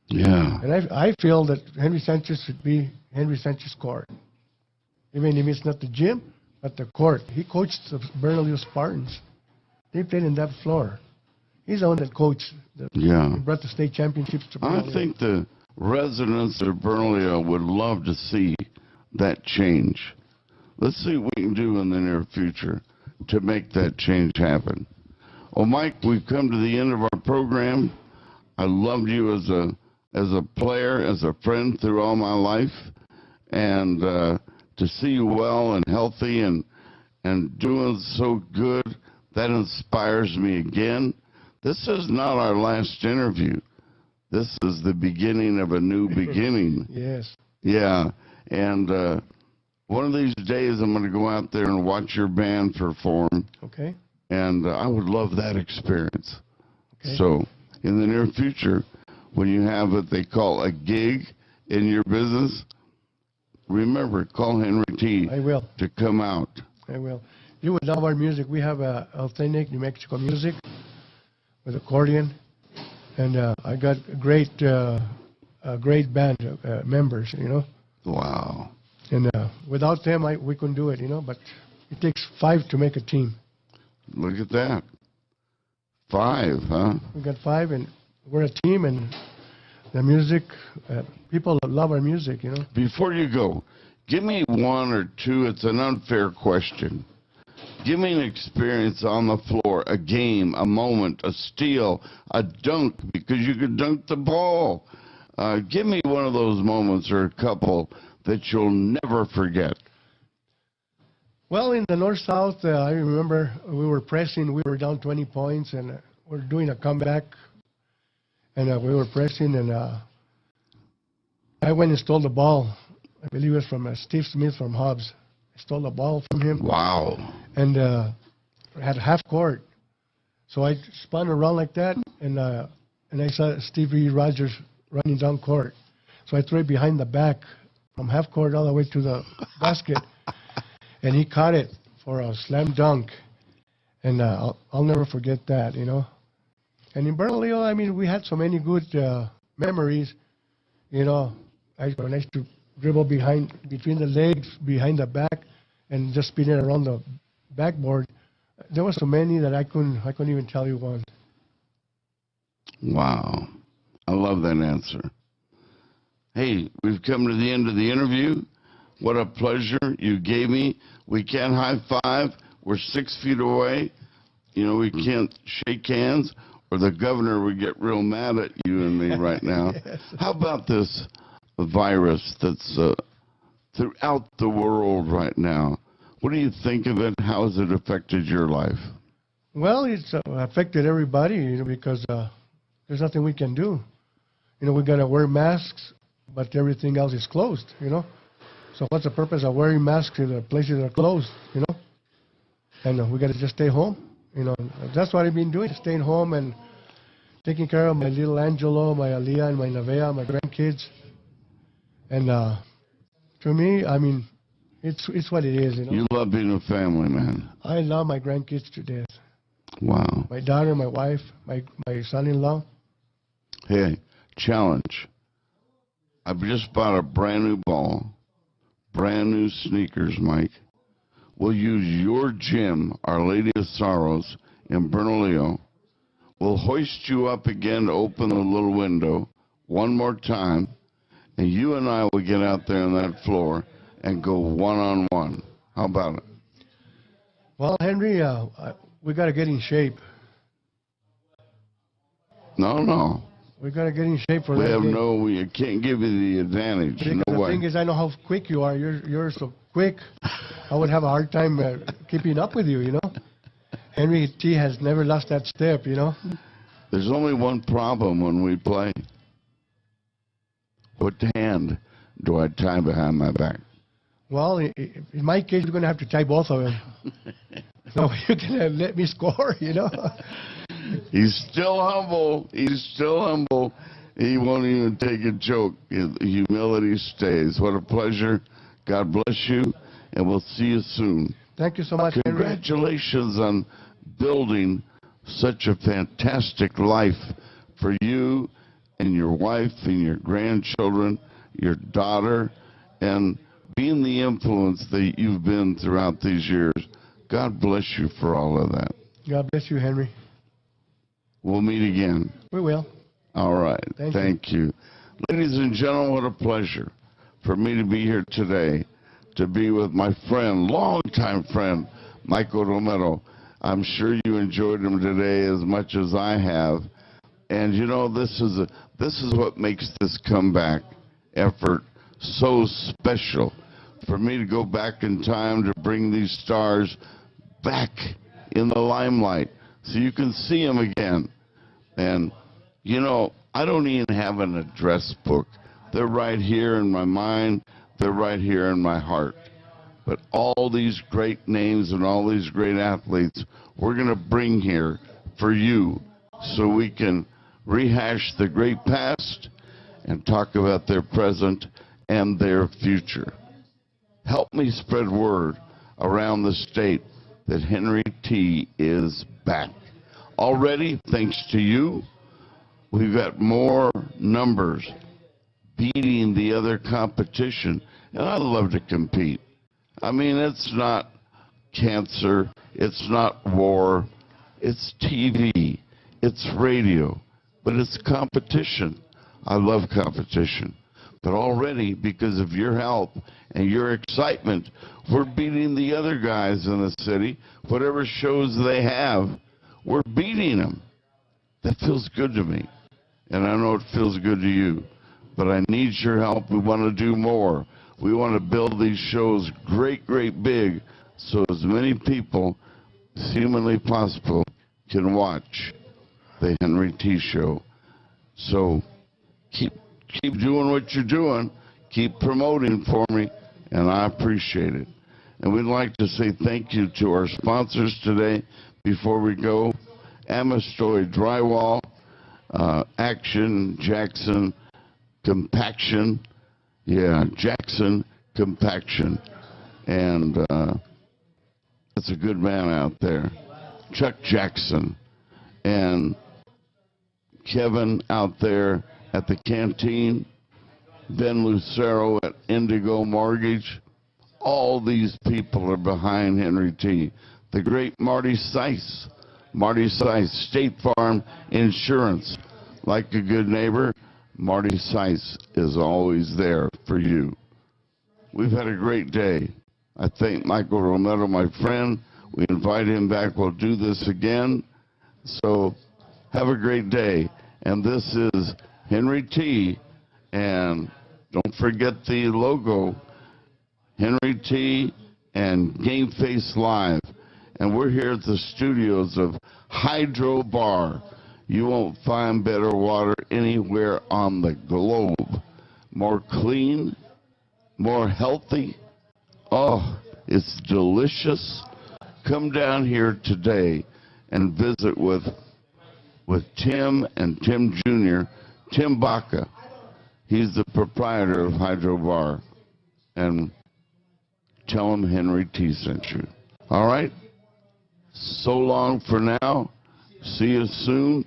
Yeah. And I feel that Henry Sanchez should be Henry Sanchez court. Even if it's not the gym, but the court. He coached the Bernalillo Spartans. They played in that floor. He's the one that coached. He brought the state championships to Bernalillo. I think the residents of Bernalillo would love to see that change. Let's see what we can do in the near future to make that change happen. Well, Mike, we've come to the end of our program. I loved you as a player, as a friend through all my life, and to see you well and healthy and doing so good, that inspires me again. This is not our last interview. This is the beginning of a new beginning. Yes. Yeah, and one of these days I'm going to go out there and watch your band perform. Okay. And I would love that experience. Okay. So, in the near future, when you have what they call a gig in your business, remember, call Henry T. I will. To come out. I will. You would love our music. We have authentic New Mexico music with accordion, and I got a great band members, Wow. And without them, we couldn't do it, but it takes 5 to make a team. Look at that. 5, huh? We got 5, and we're a team, and the music, people love our music, you know. Before you go, give me 1 or 2. It's an unfair question. Give me an experience on the floor, a game, a moment, a steal, a dunk, because you could dunk the ball. Give me one of those moments or a couple that you'll never forget. Well, in the North-South, I remember we were pressing. We were down 20 points, and we're doing a comeback. And we were pressing, and I went and stole the ball. I believe it was from Steve Smith from Hobbs. I stole the ball from him. Wow. And had half court. So I spun around like that, and I saw Stevie Rogers running down court. So I threw it behind the back from half court all the way to the basket. And he caught it for a slam dunk. And I'll never forget that, you know. And in Bernalillo, I mean, we had so many good memories. You know, when I used to dribble between the legs, behind the back, and just spin it around the backboard. There were so many that I couldn't even tell you one. Wow. I love that answer. Hey, we've come to the end of the interview. What a pleasure you gave me. We can't high five. We're 6 feet away. You know, we can't shake hands, or the governor would get real mad at you and me right now. Yes. How about this virus that's throughout the world right now? What do you think of it? How has it affected your life? Well, it's affected everybody, you know, because there's nothing we can do. You know, we got to wear masks, but everything else is closed, you know. So what's the purpose of wearing masks if the places are closed, you know? And we got to just stay home, you know. That's what I've been doing, staying home and taking care of my little Angelo, my Aliyah, and my Navea, my grandkids. And to me, I mean, it's what it is, you know. You love being a family man. I love my grandkids to death. Wow. My daughter, my wife, my son-in-law. Hey, challenge. I've just bought a brand new ball, brand new sneakers, Mike. We'll use your gym, Our Lady of Sorrows, in Bernalillo. We'll hoist you up again to open the little window one more time, and you and I will get out there on that floor and go one-on-one. How about it? Well, Henry, we got to get in shape. No. We got to get in shape for that. We can't give you the advantage. Because no the way. thing is, I know how quick you are. You're so quick. I would have a hard time keeping up with you, you know. Henry T has never lost that step, you know. There's only one problem when we play. What hand do I tie behind my back? Well, in my case, you're going to have to tie both of them. So you can let me score, you know. He's still humble. He won't even take a joke. Humility stays. What a pleasure. God bless you, and we'll see you soon. Thank you so much, Congratulations on building such a fantastic life for you and your wife and your grandchildren, your daughter, and being the influence that you've been throughout these years. God bless you for all of that. God bless you, Henry. We'll meet again. We will. All right. Thank you. Ladies and gentlemen, what a pleasure for me to be here today, to be with my friend, longtime friend, Michael Romero. I'm sure you enjoyed him today as much as I have. And, you know, this is what makes this comeback effort so special. For me to go back in time to bring these stars back in the limelight so you can see them again. And, you know, I don't even have an address book. They're right here in my mind. They're right here in my heart. But all these great names and all these great athletes, we're going to bring here for you so we can rehash the great past and talk about their present and their future. Help me spread word around the state that Henry T. is back. Already, thanks to you, we've got more numbers beating the other competition. And I love to compete. I mean, it's not cancer, it's not war, it's TV, it's radio, but it's competition. I love competition. But already, because of your help and your excitement, we're beating the other guys in the city. Whatever shows they have, we're beating them. That feels good to me. And I know it feels good to you. But I need your help. We want to do more. We want to build these shows great, great big so as many people as humanly possible can watch the Henry T. Show. So keep doing what you're doing. Keep promoting for me, and I appreciate it. And we'd like to say thank you to our sponsors today before we go. Amistoy Drywall, Action, Jackson, Compaction. Yeah, Jackson Compaction. And that's a good man out there. Chuck Jackson. And Kevin out there at the canteen. Ben Lucero at Indigo Mortgage. All these people are behind Henry T. The great Marty Seiss. Marty Seiss, State Farm Insurance. Like a good neighbor, Marty Seiss is always there for you. We've had a great day. I thank Michael Romero, my friend. We invite him back. We'll do this again. So have a great day. And this is Henry T. And don't forget the logo, Henry T. and GameFace Live. And we're here at the studios of Hydro Bar. You won't find better water anywhere on the globe. More clean, more healthy. Oh, it's delicious. Come down here today and visit with Tim and Tim Jr., Tim Baca. He's the proprietor of Hydro Bar. And tell him Henry T. sent you. All right? So long for now. See you soon.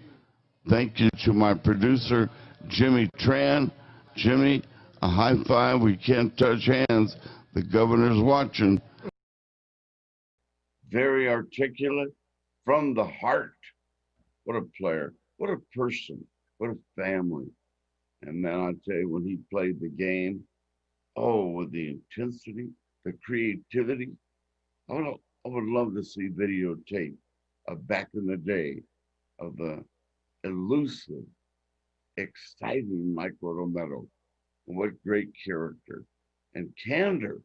Thank you to my producer, Jimmy Tran. Jimmy, a high five. We can't touch hands. The governor's watching. Very articulate, from the heart. What a player. What a person. What a family. And man, I tell you, when he played the game, oh, with the intensity, the creativity, I would love to see videotape of back in the day of the elusive, exciting Michael Romero. What great character and candor,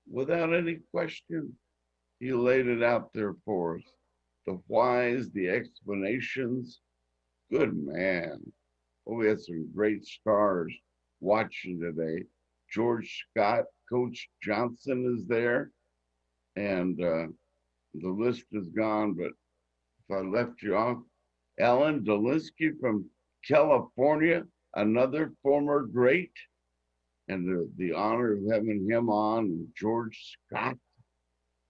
without any question. He laid it out there for us. The whys, the explanations. Good man. Oh, we had some great stars watching today. George Scott, Coach Johnson is there. And the list is gone, but if I left you off, Alan Dolinsky from California, another former great, and the honor of having him on, George Scott,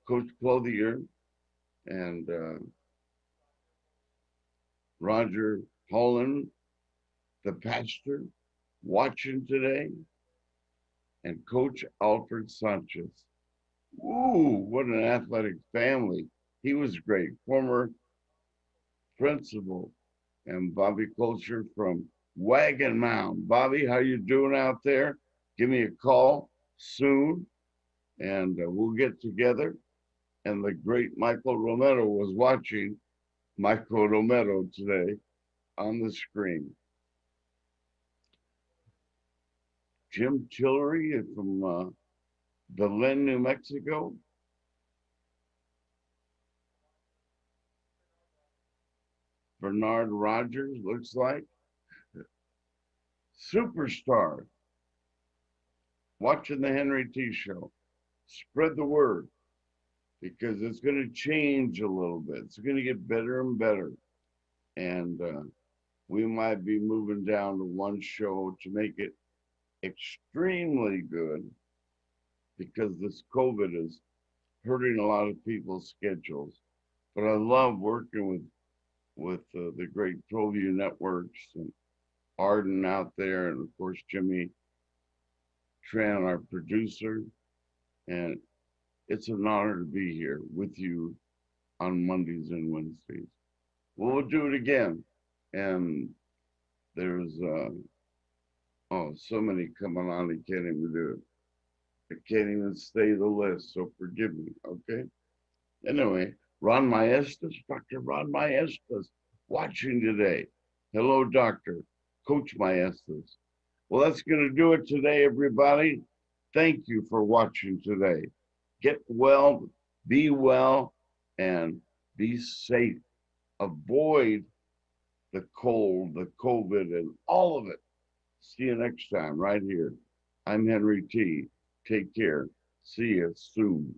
Coach Clothier, and Roger Holland, the pastor, watching today, and Coach Alfred Sanchez. Ooh, what an athletic family. He was great. Former principal, and Bobby Culture from Wagon Mound. Bobby, how you doing out there? Give me a call soon, and we'll get together. And the great Michael Romero was watching Michael Romero today on the screen. Jim Tillery from Belen, New Mexico. Bernard Rogers, looks like. Superstar. Watching the Henry T. Show. Spread the word, because it's going to change a little bit. It's going to get better and better. And we might be moving down to one show to make it extremely good, because this COVID is hurting a lot of people's schedules. But I love working with the great ProView networks and Arden out there, and of course Jimmy Tran, our producer, and It's an honor to be here with you on Mondays and Wednesdays. We'll do it again. And there's so many coming on. I can't even do it. I can't even stay the list, so forgive me, okay? Anyway, Ron Maestas, Dr. Ron Maestas, watching today. Hello, Doctor, Coach Maestas. Well, that's going to do it today, everybody. Thank you for watching today. Get well, and be safe. Avoid the cold, the COVID, and all of it. See you next time right here. I'm Henry T. Take care. See you soon.